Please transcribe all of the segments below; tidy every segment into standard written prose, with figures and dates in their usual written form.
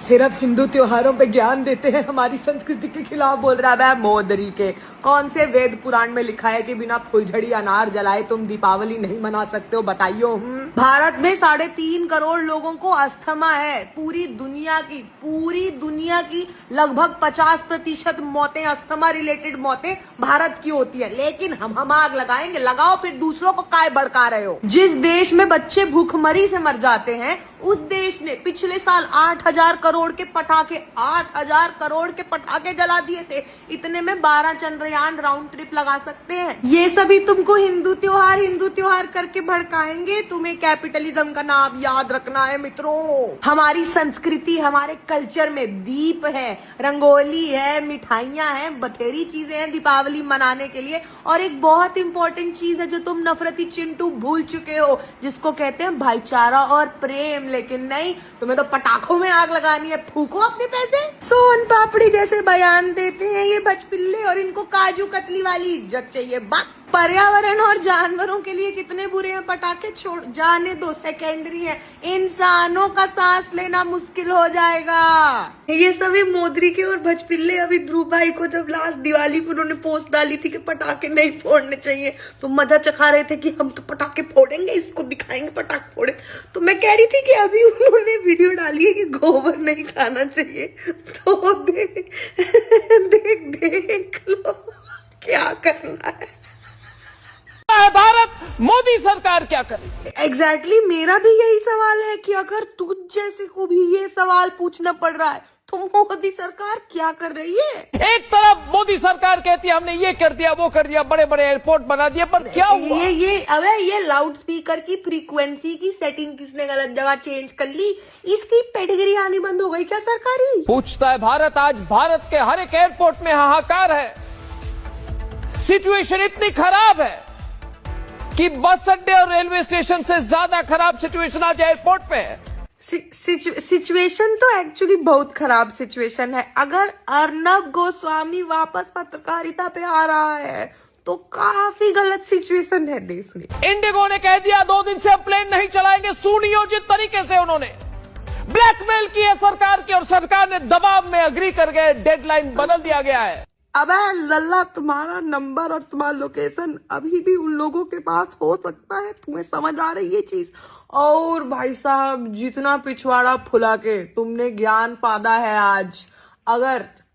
सिर्फ हिंदू त्योहारों पे ज्ञान देते हैं, हमारी संस्कृति के खिलाफ बोल रहा है मोदरी के। कौन से वेद पुराण में लिखा है कि बिना फुलझड़ी अनार जलाए तुम दीपावली नहीं मना सकते हो, बताइयो। भारत में 3.5 करोड़ लोगों को अस्थमा है। पूरी दुनिया की लगभग 50% मौतें, अस्थमा रिलेटेड मौतें भारत की होती है। लेकिन हम आग लगाएंगे, लगाओ फिर दूसरों को काय भड़का रहे हो। जिस देश में बच्चे भूखमरी से मर जाते हैं, उस देश ने पिछले साल 8,000 करोड़ के पटाखे जला दिए थे। इतने में 12 चंद्रयान राउंड ट्रिप लगा सकते हैं। ये सभी तुमको हिंदू त्योहार करके भड़काएंगे। तुम्हें कैपिटलिज्म का नाम याद रखना है मित्रों। हमारी संस्कृति, हमारे कल्चर में दीप है, रंगोली है, मिठाइयां हैं, बथेरी चीजें हैं दीपावली मनाने के लिए। और एक बहुत इंपॉर्टेंट चीज है जो तुम नफरती चिंटू भूल चुके हो, जिसको कहते हैं भाईचारा और प्रेम। लेकिन नहीं, तुम्हें तो पटाखों में आग लगानी है, फूको अपने पैसे। सोन पापड़ी जैसे बयान देते हैं ये बचपिल्ले, और इनको काजू कतली वाली इज्जत चाहिए। पर्यावरण और जानवरों के लिए कितने बुरे हैं पटाखे, छोड़ जाने दो, सेकेंडरी है। इंसानों का सांस लेना मुश्किल हो जाएगा। ये सभी मोदरी के और भचपिल्ले अभी ध्रुव भाई को जब लास्ट दिवाली पर उन्होंने पोस्ट डाली थी कि पटाखे नहीं फोड़ने चाहिए, तो मजा चखा रहे थे कि हम तो पटाखे फोड़ेंगे, इसको दिखाएंगे पटाखे फोड़े। तो मैं कह रही थी कि अभी उन्होंने वीडियो डाली है कि गोबर नहीं खाना चाहिए, तो देख लो क्या करना है। भारत मोदी सरकार क्या करे? एग्जैक्टली मेरा भी यही सवाल है कि अगर तुझ जैसे को भी ये सवाल पूछना पड़ रहा है तो मोदी सरकार क्या कर रही है? एक तरफ मोदी सरकार कहती है हमने ये कर दिया, वो कर दिया, बड़े बड़े एयरपोर्ट बना दिए, पर क्या हुआ? ये लाउड स्पीकर की फ्रीक्वेंसी की सेटिंग किसने गलत जगह चेंज कर ली? इसकी पेडिग्री आनी बंद हो गई क्या सरकारी? पूछता है भारत। आज भारत के हर एक एयरपोर्ट में हाहाकार है। सिचुएशन इतनी खराब है कि बस अड्डे और रेलवे स्टेशन से ज्यादा खराब सिचुएशन आज एयरपोर्ट पे है। सिचुएशन तो एक्चुअली बहुत खराब सिचुएशन है। अगर अर्नब गोस्वामी वापस पत्रकारिता पे आ रहा है तो काफी गलत सिचुएशन है देश में। इंडिगो ने कह दिया 2 दिन से हम प्लेन नहीं चलाएंगे। सुनियोजित तरीके से उन्होंने ब्लैकमेल की है सरकार की, और सरकार ने दबाव में अग्री कर गए, डेडलाइन बदल दिया गया है। अबे लल्ला, तुम्हारा नंबर और तुम्हारा लोकेशन अभी भी उन लोगों के पास हो सकता है, तुम्हें समझ आ रही है चीज? और भाई साहब, जितना पिछवाड़ा फुला के तुमने ज्ञान पादा है आज,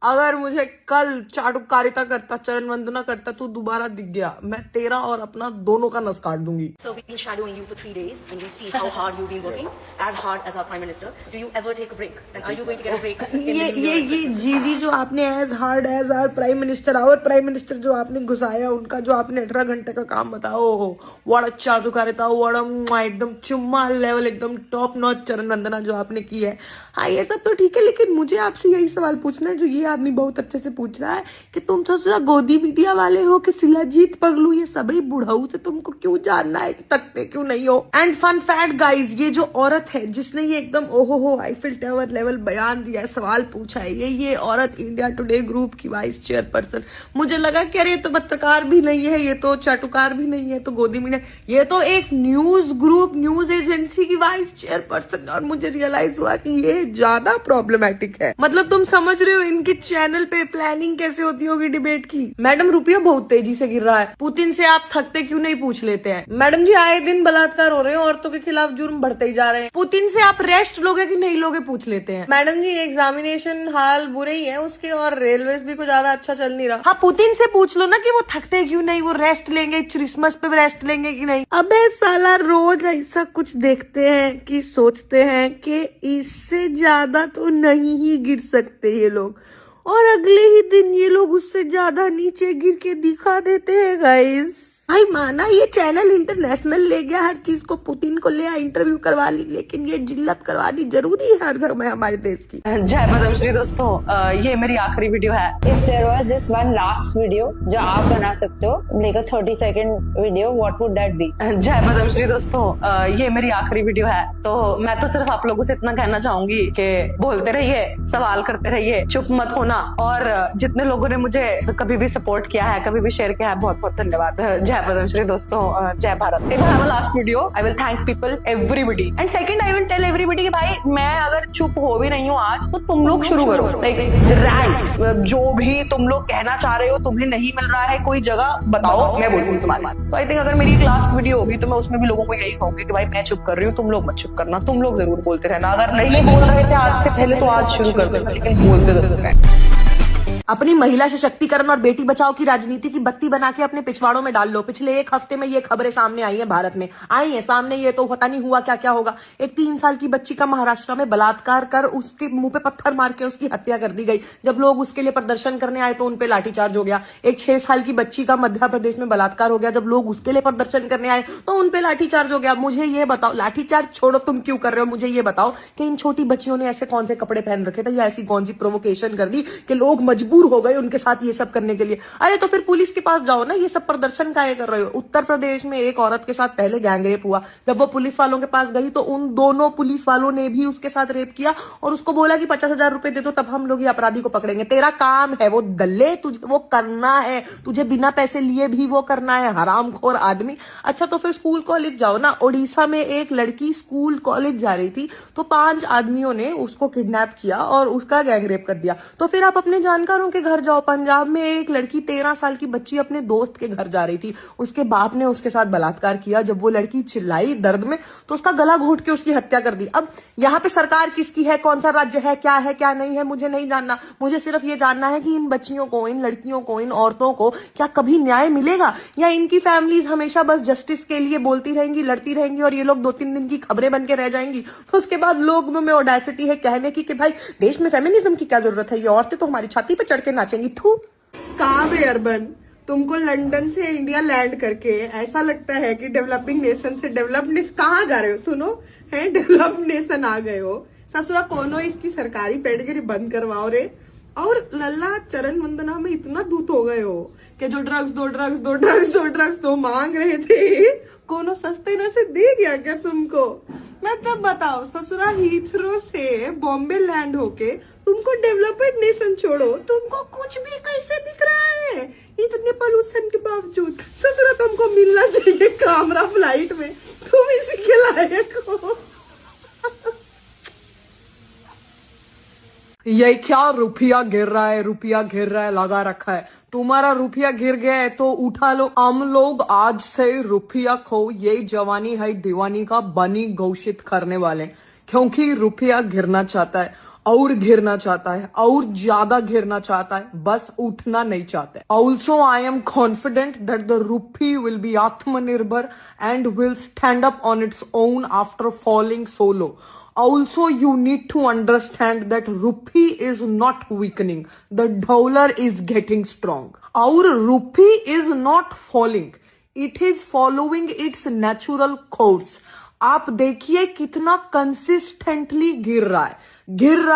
अगर मुझे कल चाटुकारिता करता, चरण वंदना करता, तू दोबारा दिख गया, मैं तेरा और अपना दोनों का नस काट दूंगी। So we've been shadowing you for 3 days and we see how hard you've been working, as hard as our Prime Minister. Do you ever take a break? And are you going to get a break? ये जी जो आपने as hard as our prime minister जो आपने घुसाया, उनका जो आपने 18 घंटे का काम बताओ, बड़ा चाटुकारिता, बड़ा एकदम चुम्मा लेवल, एकदम टॉप नॉच चरण वंदना जो आपने की है। हाँ, ये सब तो ठीक है, लेकिन मुझे आपसे यही सवाल पूछना है जो ये आदमी बहुत अच्छे से पूछ रहा है कि तुम सोचा गोदी मीडिया वाले हो कि शिलाजीत पगलू, ये सभी बुढ़ाऊ से तुमको क्यों जानना है कि तकते क्यों नहीं हो? एंड फन फैक्ट गाइज, ये जो औरत है जिसने ये एकदम ओहो आईफिल टावर लेवल बयान दिया है, सवाल पूछा है, ये औरत इंडिया टुडे ग्रुप की वाइस चेयरपर्सन। मुझे लगा कि अरे ये तो पत्रकार भी नहीं है, ये तो चाटुकार भी नहीं है, तो गोदी मीडिया, ये तो एक न्यूज ग्रुप, न्यूज एजेंसी की वाइस चेयरपर्सन। और मुझे रियलाइज हुआ कि ये ज्यादा प्रॉब्लमैटिक है। मतलब तुम समझ रहे हो इनके चैनल पे प्लानिंग कैसे होती होगी डिबेट की? मैडम, रुपया बहुत तेजी से गिर रहा है, पुतिन से आप थकते क्यों नहीं पूछ लेते हैं? मैडम जी, आए दिन बलात्कार हो रहे हैं, औरतों के खिलाफ जुर्म बढ़ते ही जा रहे हैं, पुतिन से आप रेस्ट लोगे कि नहीं लोगे पूछ लेते हैं। मैडम जी, एग्जामिनेशन हाल बुरे ही है उसके, और रेलवे भी कुछ ज्यादा अच्छा चल नहीं रहा। हाँ, पुतिन से पूछ लो ना कि वो थकते क्यों नहीं, वो रेस्ट लेंगे, क्रिसमस पे रेस्ट लेंगे कि नहीं। अबे साला, रोज ऐसा कुछ देखते हैं कि सोचते हैं कि इससे ज्यादा तो नहीं ही गिर सकते ये लोग, और अगले ही दिन ये लोग उससे ज्यादा नीचे गिर के दिखा देते हैं गाइस। भाई माना ये चैनल इंटरनेशनल ले गया हर चीज को, पुतिन को ले इंटरव्यू करवा ली, लेकिन ये जिल्लत करवानी जरूरी है हर समय हमारे देश की। जय पद्मश्री दोस्तों, ये मेरी आखिरी वीडियो है। If there was just one last video जो आप बना सकते हो, like a 30-second video, what would that be? जय पद्मश्री दोस्तों, ये मेरी आखिरी वीडियो है। तो मैं तो सिर्फ आप लोगों से इतना कहना चाहूंगी कि बोलते रहिए, सवाल करते रहिए, चुप मत होना। और जितने लोगों ने मुझे कभी भी सपोर्ट किया है, कभी भी शेयर किया है, बहुत बहुत धन्यवाद। जय जय पद्मश्री दोस्तों, जय Bharat. If I have a last video I will thank people everybody and second I will tell everybody कि भाई मैं अगर चुप हो भी रही हूँ आज तो तुम लोग शुरू करो रैंट, जो भी तुम लोग कहना चाह रहे हो, तुम्हें नहीं मिल रहा है कोई जगह बताओ, मैं बोलूंगी तुम्हारे बात। तो आई थिंक अगर मेरी एक लास्ट वीडियो होगी तो मैं उसमें भी लोगों को यही कहूंगी कि भाई मैं चुप कर रही हूँ, तुम लोग मत चुप करना, तुम लोग जरूर बोलते रहना। अगर नहीं बोल रहे थे आज से पहले तो आज शुरू कर देना, लेकिन बोलते जरूर रहना। अपनी महिला सशक्तिकरण और बेटी बचाओ की राजनीति की बत्ती बना के अपने पिछवाड़ों में डाल लो। पिछले एक हफ्ते में ये खबरें सामने आई हैं, भारत में आई हैं सामने, ये तो पता नहीं हुआ क्या क्या होगा। एक 3 साल की बच्ची का महाराष्ट्र में बलात्कार कर उसके मुंह पे पत्थर मार के उसकी हत्या कर दी गई। जब लोग उसके लिए प्रदर्शन करने आए तो उनपे लाठीचार्ज हो गया। एक 6 साल की बच्ची का मध्य प्रदेश में बलात्कार हो गया। जब लोग उसके लिए प्रदर्शन करने आए तो उनपे लाठीचार्ज हो गया। मुझे ये बताओ, लाठीचार्ज छोड़ो तुम क्यों कर रहे हो, मुझे ये बताओ कि इन छोटी बच्चियों ने ऐसे कौन से कपड़े पहन रखे थे या ऐसी कौन सी प्रोवोकेशन कर दी कि लोग मजबूर हो गए उनके साथ ये सब करने के लिए। अरे तो फिर पुलिस के पास जाओ ना, ये सब प्रदर्शन काहे कर रहे हो। उत्तर प्रदेश में एक औरत के साथ पहले गैंगरेप हुआ। जब वो पुलिस वालों के पास गई तो उन दोनों पुलिस वालों ने भी उसके साथ रेप किया और उसको बोला कि 50,000 रुपए दे दो तब हम लोग ये अपराधी को पकड़ेंगे। तेरा काम है वो दल्ले, तुझे वो करना है, तुझे बिना पैसे लिए भी वो करना है, हरामखोर आदमी। अच्छा तो फिर स्कूल कॉलेज जाओ ना। ओडिशा में एक लड़की स्कूल कॉलेज जा रही थी तो 5 आदमियों ने उसको किडनैप किया और उसका गैंगरेप कर दिया। तो फिर आप अपने जानकारों के घर जाओ। पंजाब में एक लड़की 13 साल की बच्ची अपने दोस्त के घर जा रही थी, उसके बाप ने उसके साथ बलात्कार किया। जब वो लड़की चिल्लाई दर्द में तो उसका गला घोट के उसकी हत्या कर दी। अब यहाँ पे सरकार किसकी है, कौन सा राज्य है, क्या नहीं है, मुझे नहीं जानना। मुझे सिर्फ ये जानना है कि इन बच्चियों को, इन लड़कियों को, इन औरतों को क्या कभी न्याय मिलेगा या इनकी फैमिलीज हमेशा बस जस्टिस के लिए बोलती रहेंगी, लड़ती रहेंगी और ये लोग 2-3 दिन की खबरें बन के रह जाएंगी। तो उसके बाद लोगों में ऑडेसिटी है कहने की कि भाई देश में फेमिनिज्म की क्या जरूरत है, ये औरतें तो हमारी छाती पे चढ़ के नाचेंगी। थू। कहाँ पे अर्बन, तुमको लंदन से इंडिया लैंड करके ऐसा लगता है कि डेवलपिंग नेशन से डेवलपनेस कहाँ जा रहे हो। सुनो है, डेवलप नेशन आ गए हो। ससुरा कोनो इसकी सरकारी पेडगिरी बंद करवाओ रे। और लल्ला चरण वंदना में इतना दूत हो गए हो कि जो ड्रग्स दो मांग रहे थे, कोनो सस्ते न से दे गया क्या तुमको। मतलब बताओ, ससुरा हीथ्रो से बॉम्बे लैंड होके तुमको डेवलप्ड नेशन छोड़ो, तुमको कुछ भी कैसे दिख रहा है इतने पोल्यूशन के बावजूद। ससुरा तुमको मिलना चाहिए कामरा फ्लाइट में, तुम इसी के लायक हो। ये क्या रुपया गिर रहा है, लगा रखा है। तुम्हारा रुपया गिर गया है तो उठा लो। हम लोग आज से रुपया खो ये जवानी है दीवानी का बनी घोषित करने वाले, क्योंकि रुपया गिरना चाहता है और गिरना चाहता है और ज्यादा गिरना चाहता है, बस उठना नहीं चाहता है। Also I am confident that the rupee will be Atmanirbhar and will stand up on its own after falling so low. Also, you need to understand that rupee is not weakening. The dollar is getting strong. Our rupee is not falling. It is following its natural course. आप देखिए कितना consistently गिर रहा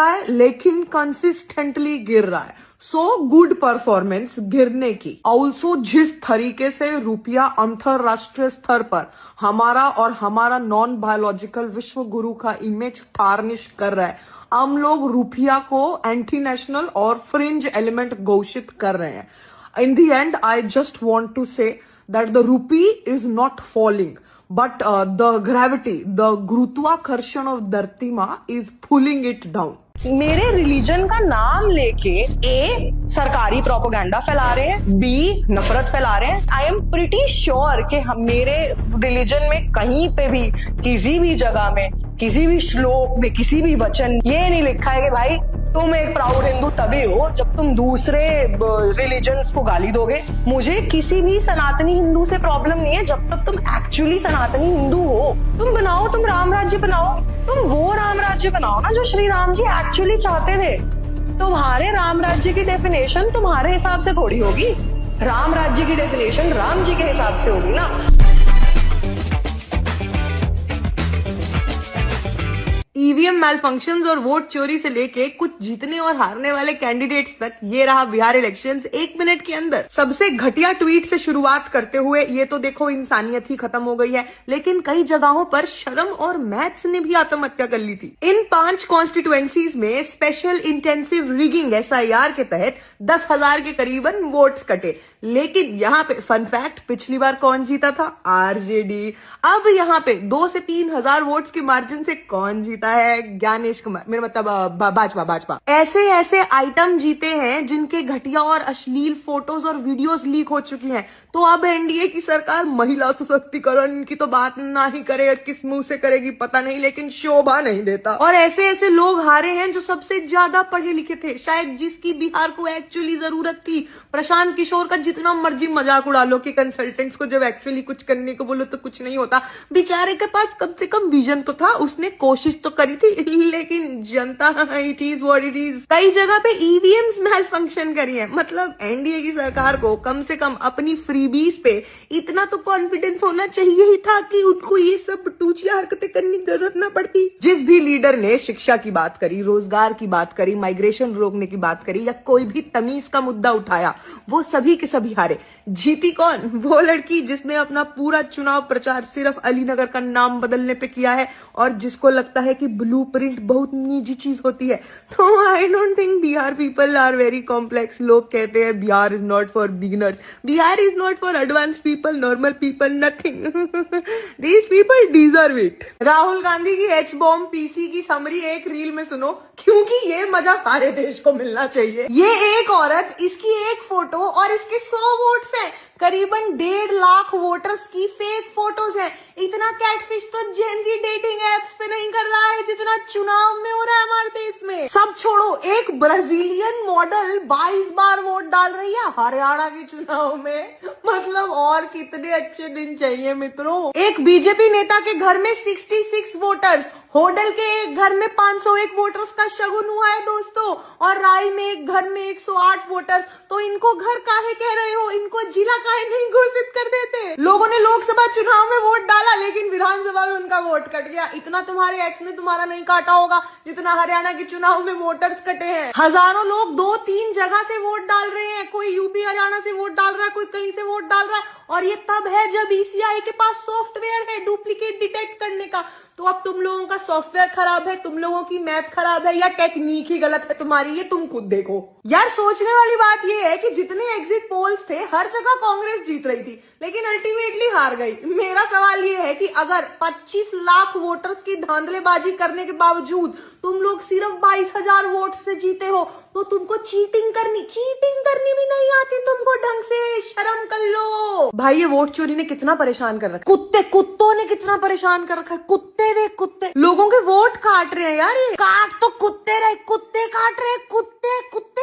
है लेकिन consistently गिर रहा है. सो गुड परफॉर्मेंस गिरने की. ऑल्सो जिस तरीके से रुपया अंतरराष्ट्रीय स्तर पर हमारा और हमारा नॉन बायोलॉजिकल विश्व गुरु का इमेज टार्निश कर रहा है, हम लोग रुपया को एंटी नेशनल और फ्रिंज एलिमेंट घोषित कर रहे हैं. In the end I just want to say that the rupee is not falling but the gravity, the गुरुत्वाकर्षण of धरती माँ is pulling it down. मेरे रिलीजन का नाम लेके ए सरकारी प्रोपोगंडा फैला रहे हैं, बी नफरत फैला रहे हैं. आई एम प्रिटी श्योर कि हम मेरे रिलीजन में कहीं पे भी किसी भी जगह में किसी भी श्लोक में किसी भी वचन ये नहीं लिखा है कि भाई तुम एक प्राउड हिंदू तभी हो जब तुम दूसरे रिलीजन्स को गाली दोगे. मुझे किसी भी सनातनी हिंदू से प्रॉब्लम नहीं है जब तक तुम एक्चुअली सनातनी हिंदू हो. तुम बनाओ, तुम राम राज्य बनाओ, तुम वो राम राज्य बनाओ ना जो श्री राम जी एक्चुअली चाहते थे. तुम्हारे राम राज्य की डेफिनेशन तुम्हारे हिसाब से थोड़ी होगी, राम राज्य की डेफिनेशन राम जी के हिसाब से होगी ना. ईवीएम मैल फंक्शंस और वोट चोरी से लेके कुछ जीतने और हारने वाले कैंडिडेट्स तक, ये रहा बिहार इलेक्शंस 1 मिनट के अंदर। सबसे घटिया ट्वीट से शुरुआत करते हुए ये तो देखो इंसानियत ही खत्म हो गई है, लेकिन कई जगहों पर शर्म और मैथ्स ने भी आत्महत्या कर ली थी। इन 5 कॉन्स्टिट्यूएंसीज में स्पेशल इंटेंसिव रिगिंग SIR के तहत 10,000 के करीबन वोट्स कटे, लेकिन यहाँ पे फन फैक्ट, पिछली बार कौन जीता था? RJD। अब यहाँ पे 2 से 3,000 वोट्स के मार्जिन से कौन जीता है? ज्ञानेश कुमार, मेरा मतलब भाजपा। ऐसे आइटम जीते हैं जिनके घटिया और अश्लील फोटोज और वीडियोस लीक हो चुकी हैं। तो अब एनडीए की सरकार महिला सशक्तिकरण की तो बात ना ही करे, किस मुंह से करेगी पता नहीं, लेकिन शोभा नहीं देता। और ऐसे लोग हारे हैं जो सबसे ज्यादा पढ़े लिखे थे, शायद जिसकी बिहार को एक्चुअली जरूरत थी। प्रशांत किशोर का जितना मर्जी मजाक उड़ा लो कि कंसल्टेंट्स को जब एक्चुअली कुछ करने को बोलो तो कुछ नहीं होता। बेचारे के पास कम से कम विजन तो था, उसने कोशिश तो करी थी, लेकिन जनता it is what it is. कई जगह पे ईवीएम्स मैल फंक्शन करी है। मतलब एनडीए की सरकार को कम से कम अपनी फ्रीबीज पे इतना तो कॉन्फिडेंस होना चाहिए ही था कि उनको ये सब टूचिया हरकतें करने की जरूरत ना पड़ती। जिस भी लीडर ने शिक्षा की बात करी, रोजगार की बात करी, माइग्रेशन रोकने की बात करी या कोई भी तमीज का मुद्दा उठाया, वो सभी के सभी हारे। जीती कौन? वो लड़की जिसने अपना पूरा चुनाव प्रचार सिर्फ अलीनगर का नाम बदलने पे किया है और जिसको लगता है कि ब्लूप्रिंट बहुत निजी चीज होती है। तो I don't think Bihar people are very complex. लोग कहते हैं Bihar is not for beginners, Bihar is not for advance people, normal people, nothing. These people deserve it. Rahul Gandhi की H बॉम्ब PC की समरी एक रील में सुनो, क्योंकि ये मजा सारे देश को मिलना चाहिए। ये एक औरत, इसकी एक फोटो और इसके 100 वोट्स हैं। करीबन 1.5 लाख वोटर्स की फेक फोटोज है। इतना कैटफिश तो जेनजी डेटिंग एप्स पे नहीं कर रहा है जितना चुनाव में हो रहा है हमारे देश में। सब छोड़ो, एक ब्राजीलियन मॉडल 22 बार वोट डाल रही है हरियाणा के चुनाव में। मतलब और कितने अच्छे दिन चाहिए मित्रों। एक बीजेपी नेता के घर में 66 वोटर्स, होडल के एक घर में 501 वोटर्स का शगुन हुआ है दोस्तों, और राय में एक घर में 108 वोटर्स। तो इनको घर काहे कह रहे हो? इनको जिला काहे नहीं घोषित कर देते? लोगों ने लोकसभा चुनाव में वोट डाला लेकिन विधानसभा में उनका वोट कट गया। इतना तुम्हारे एक्स ने तुम्हारा नहीं काटा होगा जितना हरियाणा के चुनाव में वोटर्स कटे हैं। हजारों लोग 2-3 जगह से वोट डाल रहे हैं, कोई यूपी हरियाणा से वोट डाल रहा है, कोई कहीं से वोट डाल रहा है, और ये तब है जब ECI के पास सॉफ्टवेयर है डुप्लीकेट डिटेक्ट करने का। तो अब तुम लोगों का सॉफ्टवेयर खराब है, तुम लोगों की मैथ खराब है, या टेक्निक ही गलत है तुम्हारी, ये तुम खुद देखो। यार सोचने वाली बात ये है कि जितने एग्जिट पोल्स थे हर जगह कांग्रेस जीत रही थी लेकिन अल्टीमेटली हार गई। मेरा सवाल ये है कि अगर 25 लाख वोटर्स की धांधलेबाजी करने के बावजूद तुम लोग सिर्फ 22,000 वोट से जीते हो तो तुमको चीटिंग करनी भी नहीं आती तुमको ढंग से। शर्म कर लो भाई। ये वोट चोरी ने कितना परेशान कर रखा है, कुत्तों ने कितना परेशान कर रखा है। कुत्ते देख, कुत्ते लोगों के वोट काट रहे हैं यार। ये काट तो कुत्ते रहे, कुत्ते काट रहे, कुत्ते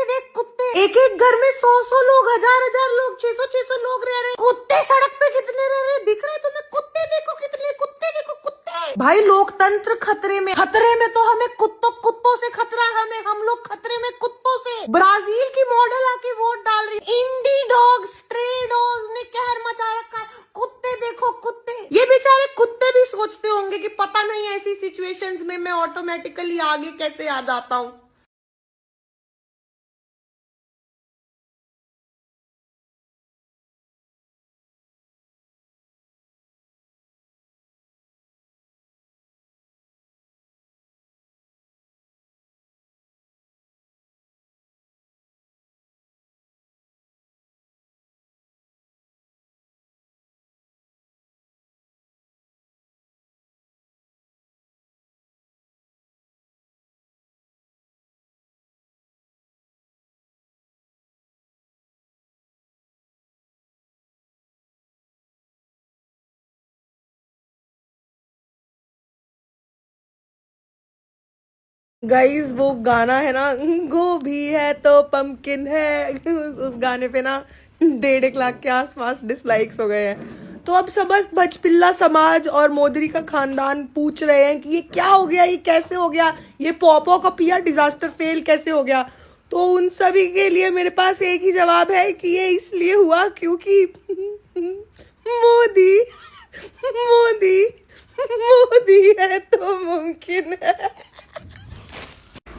देख, कुत्ते। एक घर में 100 लोग, 1000 लोग, 600 लोग रह रहे। कुत्ते सड़क पे कितने रह रहे दिख रहे तुम्हें? कुत्ते देखो कितने, कुत्ते देखो कुत्ते। भाई लोकतंत्र खतरे में तो हमें कुत्तों से खतरा है, हम लोग खतरे में कुत्तों से। ब्राजील की मॉडल आके वोट डाल रही। इंडी डॉग, स्ट्रे डॉग्स ने कहर मचा रखा है। कुत्ते देखो, कुत्ते। ये बेचारे कुत्ते भी सोचते होंगे कि पता नहीं ऐसी सिचुएशंस में मैं ऑटोमेटिकली आगे कैसे आ जाता हूँ। गाइज वो गाना है ना, गोभी है तो पंपकिन है, उस गाने पे ना 1.5 लाख के आसपास डिसलाइक्स हो गए हैं। तो अब समस्त भजपिल्ला समाज और मोदी का खानदान पूछ रहे हैं कि ये क्या हो गया, ये कैसे हो गया, ये पॉपो का पिया डिजास्टर फेल कैसे हो गया। तो उन सभी के लिए मेरे पास एक ही जवाब है कि ये इसलिए हुआ क्योंकि मोदी है तो मुमकिन है।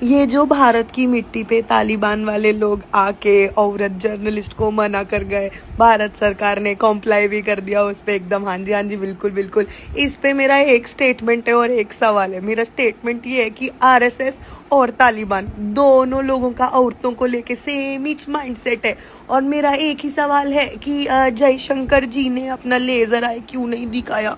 ये जो भारत की मिट्टी पे तालिबान वाले लोग आके औरत जर्नलिस्ट को मना कर गए, भारत सरकार ने कॉम्प्लाई भी कर दिया उस पे एकदम। हाँ जी बिल्कुल बिल्कुल। इस पे मेरा एक स्टेटमेंट है और एक सवाल है। मेरा स्टेटमेंट ये है कि आरएसएस और तालिबान दोनों लोगों का औरतों को लेके सेम ही माइंडसेट है। और मेरा एक ही सवाल है कि जयशंकर जी ने अपना लेजर आई क्यों नहीं दिखाया।